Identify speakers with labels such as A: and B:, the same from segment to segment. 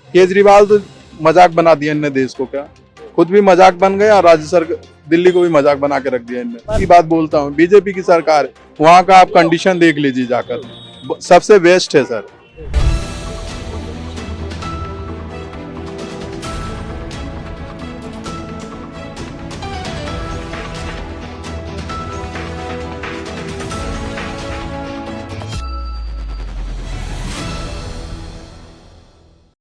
A: केजरीवाल तो मजाक बना दिया इनने देश को, क्या खुद भी मजाक बन गए और राज्य सरकार दिल्ली को भी मजाक बना के रख दिया इनने। की बात बोलता हूँ, बीजेपी की सरकार है, वहाँ का आप कंडीशन देख लीजिए जाकर, सबसे बेस्ट है सर।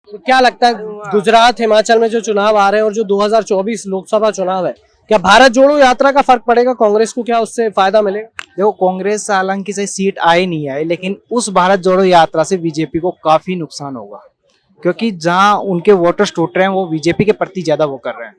B: तो क्या लगता है गुजरात हिमाचल में जो चुनाव आ रहे हैं और जो 2024 लोकसभा चुनाव है, क्या भारत जोड़ो यात्रा का फर्क पड़ेगा कांग्रेस को, क्या उससे फायदा मिलेगा?
C: देखो, कांग्रेस हालांकि सही सीट आए नहीं आए, लेकिन उस भारत जोड़ो यात्रा से बीजेपी को काफी नुकसान होगा, क्योंकि जहां उनके वोटर्स टूट रहे हैं वो बीजेपी के प्रति ज्यादा वो कर रहे हैं,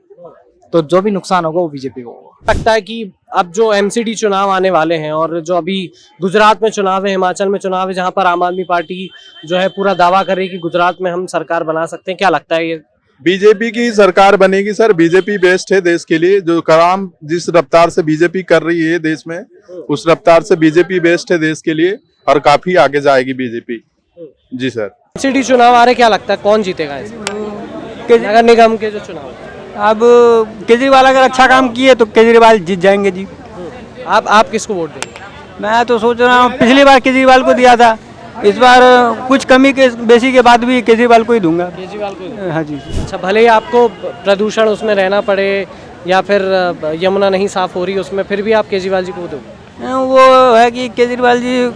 C: तो जो भी नुकसान होगा वो बीजेपी को होगा।
B: लगता है कि अब जो एमसीडी चुनाव आने वाले हैं और जो अभी गुजरात में चुनाव है, हिमाचल में चुनाव है, जहां पर आम आदमी पार्टी जो है पूरा दावा कर रही है कि गुजरात में हम सरकार बना सकते हैं, क्या लगता है ये?
A: बीजेपी की सरकार बनेगी सर, बीजेपी बेस्ट है देश के लिए। जो काम जिस रफ्तार से बीजेपी कर रही है देश में, उस रफ्तार से बीजेपी बेस्ट है देश के लिए और काफी आगे जाएगी बीजेपी। जी सर।
B: एमसीडी चुनाव आ रहे, क्या लगता है कौन जीतेगा इसमें? नगर निगम के जो चुनाव है,
D: अब केजरीवाल अगर अच्छा काम किए तो केजरीवाल जीत जाएंगे जी।
B: आप किसको वोट देंगे?
D: मैं तो सोच रहा हूँ, पिछली बार केजरीवाल को दिया था, इस बार कुछ कमी के बेसी के बाद भी केजरीवाल को ही दूंगा।
B: केजरीवाल को?
D: हाँ जी।
B: अच्छा, भले ही आपको प्रदूषण उसमें रहना पड़े या फिर यमुना नहीं साफ हो रही उसमें, फिर भी आप केजरीवाल जी को दोगे?
D: वो है कि केजरीवाल जी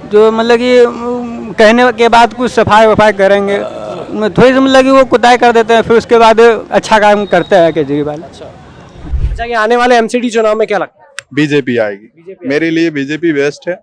D: जो मतलब कि कहने के बाद कुछ सफाई वफाई करेंगे, थोड़ी सी मतलब कि वो कुताई कर देते हैं, फिर उसके बाद अच्छा काम करते हैं केजरीवाल।
B: अच्छा, ये आने वाले एमसीडी चुनाव में क्या लगता है?
A: बीजेपी आएगी, मेरे लिए बीजेपी बेस्ट है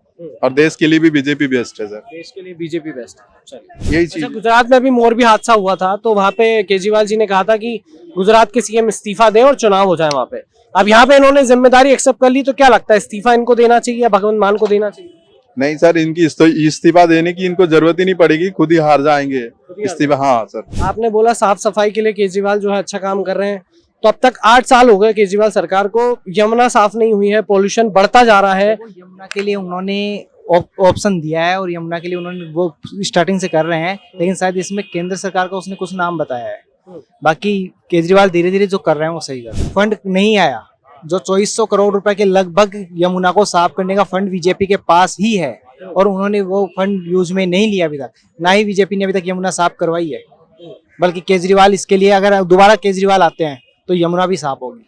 A: और देश के लिए भी बीजेपी बेस्ट है सर।
B: देश के लिए बीजेपी बेस्ट है। चलिए,
A: यही
B: अच्छा,
A: चीज।
B: गुजरात में अभी मोरबी हादसा हुआ था तो वहाँ पे केजरीवाल जी ने कहा था कि गुजरात के सीएम इस्तीफा दें और चुनाव हो जाए वहाँ पे। अब यहाँ पे इन्होंने जिम्मेदारी एक्सेप्ट कर ली, तो क्या लगता है इस्तीफा इनको देना चाहिए या भगवंत मान को देना चाहिए?
A: नहीं सर, इनकी इस्तीफा देने की इनको जरूरत ही नहीं पड़ेगी, खुद ही हार जाएंगे इस्तीफा। हाँ सर।
B: आपने बोला साफ सफाई के लिए केजरीवाल जो है अच्छा काम कर रहे हैं, तो अब तक 8 साल हो गए केजरीवाल सरकार को, यमुना साफ नहीं हुई है, पोल्यूशन बढ़ता जा रहा है।
C: यमुना के लिए उन्होंने ऑप्शन दिया है और यमुना के लिए उन्होंने वो स्टार्टिंग से कर रहे हैं, लेकिन शायद इसमें केंद्र सरकार का उसने कुछ नाम बताया है। बाकी केजरीवाल धीरे धीरे जो कर रहे हैं वो सही कर रहे हैं। फंड नहीं आया, जो 2400 करोड़ रुपए के लगभग यमुना को साफ करने का फंड बीजेपी के पास ही है और उन्होंने वो फंड यूज में नहीं लिया अभी तक, ना ही बीजेपी ने अभी तक यमुना साफ करवाई है। बल्कि केजरीवाल इसके लिए, अगर दोबारा केजरीवाल आते हैं तो यमुना भी साफ होगी।